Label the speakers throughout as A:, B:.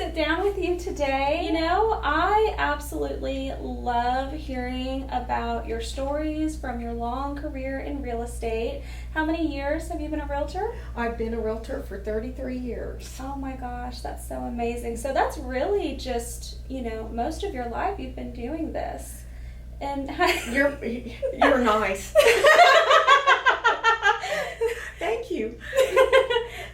A: sit down with you today. You know, I absolutely love hearing about your stories from your long career in real estate. How many years have you been a realtor?
B: I've been a realtor for 33 years.
A: Oh my gosh, that's so amazing. So that's really just, you know, most of your life you've been doing this. And
B: You're nice. Thank you.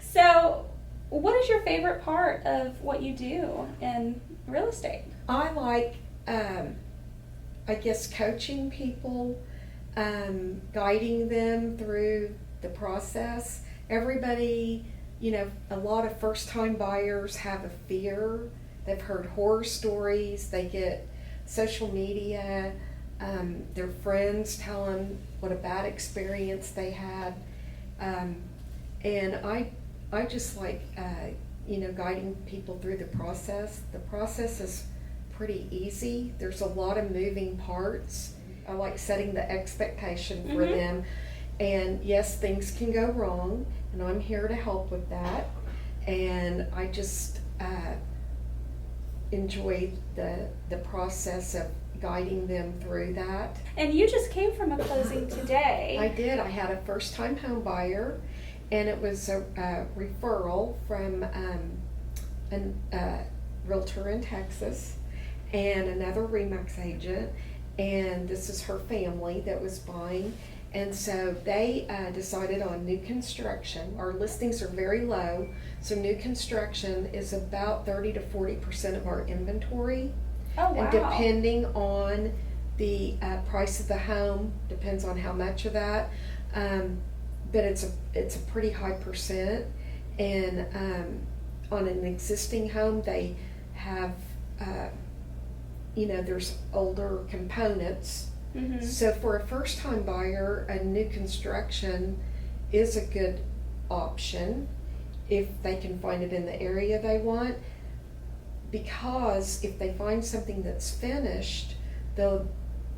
A: So, what is your favorite part of what you do in real estate?
B: I like, I guess, coaching people, guiding them through the process. Everybody, you know, a lot of first-time buyers have a fear. They've heard horror stories. They get social media, their friends tell them what a bad experience they had. And I just like, you know, guiding people through the process. The process is pretty easy. There's a lot of moving parts. I like setting the expectation for them. And yes, things can go wrong, and I'm here to help with that. And I just enjoy the process of guiding them through that.
A: And you just came from a closing today.
B: I did. I had a first-time home buyer, and it was a referral from a realtor in Texas and another RE/MAX agent, and this is her family that was buying. And so they decided on new construction. Our listings are very low, so new construction is about 30 to 40% of our inventory.
A: Oh, wow.
B: And depending on the price of the home, depends on how much of that. But it's a pretty high percent. And on an existing home, they have, you know, there's older components. So for a first-time buyer, a new construction is a good option if they can find it in the area they want, because if they find something that's finished, the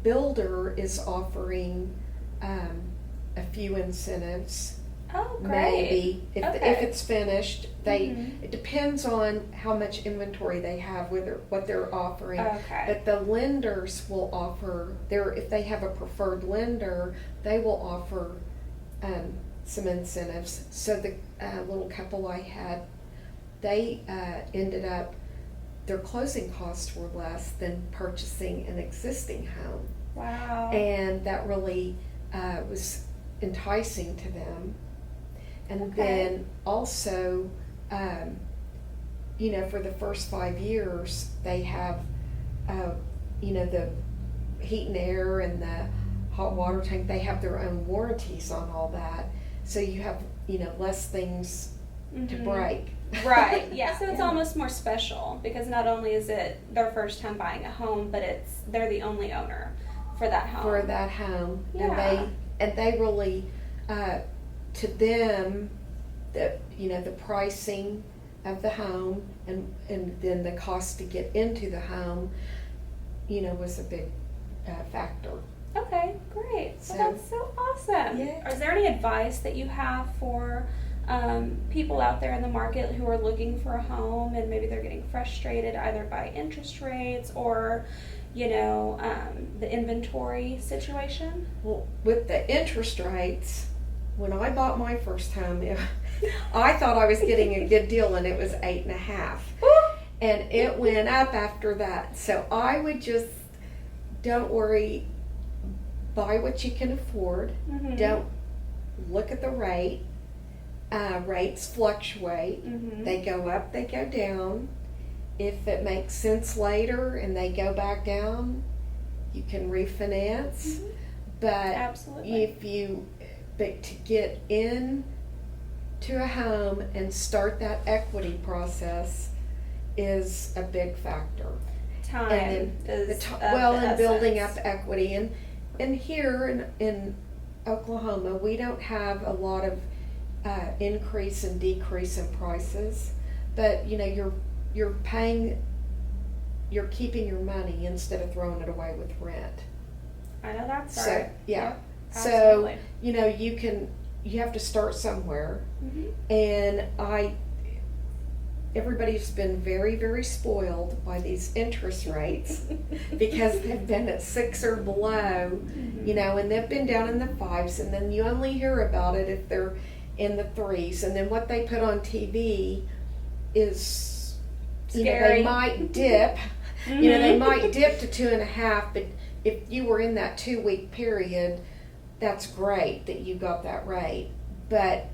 B: builder is offering a few incentives.
A: Oh, great.
B: Maybe if it's finished,
A: Mm-hmm.
B: it depends on how much inventory they have, what they're offering.
A: Okay.
B: But the lenders will offer if they have a preferred lender, they will offer some incentives. So the little couple I had, they ended up, their closing costs were less than purchasing an existing home.
A: Wow.
B: And that really was enticing to them. And
A: Okay.
B: then also, you know, for the first 5 years, they have, you know, the heat and air and the hot water tank, they have their own warranties on all that. So you have, you know, less things to break.
A: Right, yeah. So it's almost more special because not only is it their first time buying a home, but they're the only owner for that home.
B: For that home.
A: Yeah.
B: And they really, to them, you know, the pricing of the home and then the cost to get into the home, you know, was a big factor.
A: Okay, great.
B: So,
A: Well, that's so awesome.
B: Yeah.
A: Is there any advice that you have for people out there in the market who are looking for a home and maybe they're getting frustrated either by interest rates or, you know, the inventory situation?
B: Well, with the interest rates, when I bought my first home, I thought I was getting a good deal, and it was 8.5%. And it went up after that. So I would just, don't worry, buy what you can afford. Don't look at the rate. Rates fluctuate. They go up, they go down. If it makes sense later and they go back down, you can refinance. But
A: Absolutely.
B: but to get in to a home and start that equity process is a big factor.
A: Time is
B: and building up equity. And here in Oklahoma, we don't have a lot of increase and decrease in prices, but you know, you're keeping your money instead of throwing it away with rent.
A: I know that's right.
B: So yeah.
A: Absolutely.
B: So you know, you have to start somewhere.
A: Mm-hmm.
B: And everybody's been very, very spoiled by these interest rates because they've been at 6 or below, you know, and they've been down in the 5s, and then you only hear about it if they're in the 3s, and then what they put on TV is, you know, they might dip, you know, they might dip to 2.5, but if you were in that 2-week period, that's great that you got that rate, but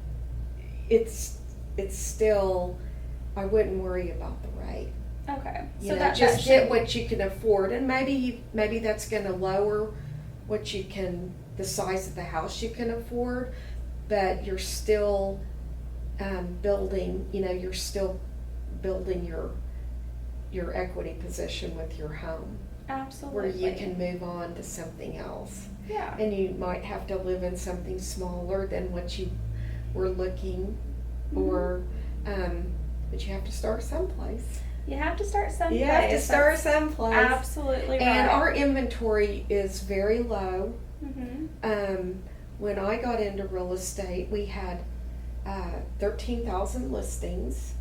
B: it's still, I wouldn't worry about the rate.
A: Okay.
B: You know, just get what you can afford, and maybe that's going to lower what you can, the size of the house you can afford, but you're still building. You know, you're still building your equity position with your home.
A: Absolutely.
B: Where you can move on to something else.
A: Yeah.
B: And you might have to live in something smaller than what you were looking, or but you have to start someplace.
A: You have to start someplace.
B: You have to start someplace.
A: Absolutely right.
B: And our inventory is very low.
A: Mm-hmm.
B: When I got into real estate, we had 13,000 listings.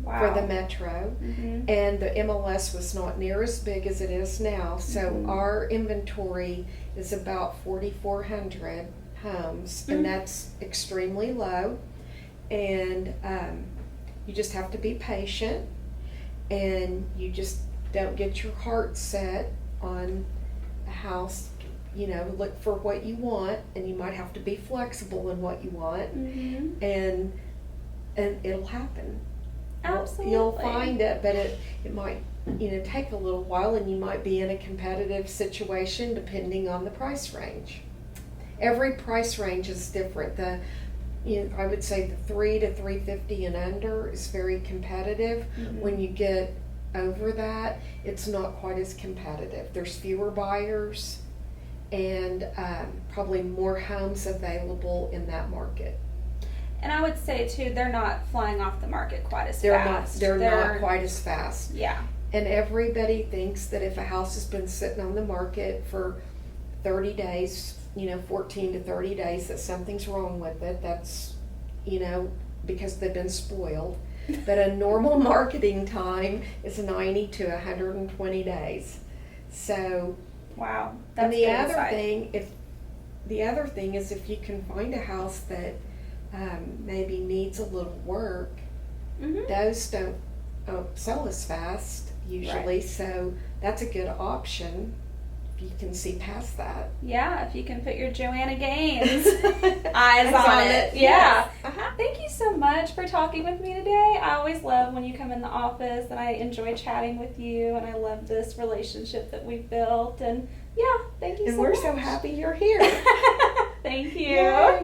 A: Wow.
B: For the metro,
A: Mm-hmm.
B: and the MLS was not near as big as it is now, so
A: Mm-hmm.
B: our inventory is about 4,400 homes,
A: Mm-hmm.
B: and that's extremely low, and you just have to be patient, and you just don't get your heart set on a house. You know, look for what you want, and you might have to be flexible in what you want,
A: Mm-hmm.
B: and it'll happen.
A: Absolutely.
B: You'll find it, but it might, you know, take a little while, and you might be in a competitive situation depending on the price range. Every price range is different. I would say the 3 to 350 and under is very competitive.
A: Mm-hmm.
B: When you get over that, it's not quite as competitive. There's fewer buyers, and probably more homes available in that market.
A: And I would say too, they're not flying off the market quite as fast.
B: They're not quite as fast.
A: Yeah.
B: And everybody thinks that if a house has been sitting on the market for 30 days, you know, 14 to 30 days, that something's wrong with it. That's, you know, because they've been spoiled. But a normal marketing time is 90 to 120 days. So,
A: Wow. That's
B: and the
A: good
B: other
A: insight.
B: thing is if you can find a house that maybe needs a little work,
A: Mm-hmm.
B: those don't sell as fast usually,
A: Right.
B: so that's a good option if you can see past that.
A: Yeah, if you can put your Joanna Gaines eyes
B: on
A: on
B: it,
A: it. Yeah.
B: yes. Uh-huh.
A: Thank you so much for talking with me today. I always love when you come in the office, and I enjoy chatting with you, and I love this relationship that we've built. And yeah, thank you
B: And
A: so
B: we're
A: much.
B: so happy you're here.
A: Thank you.
B: Yay.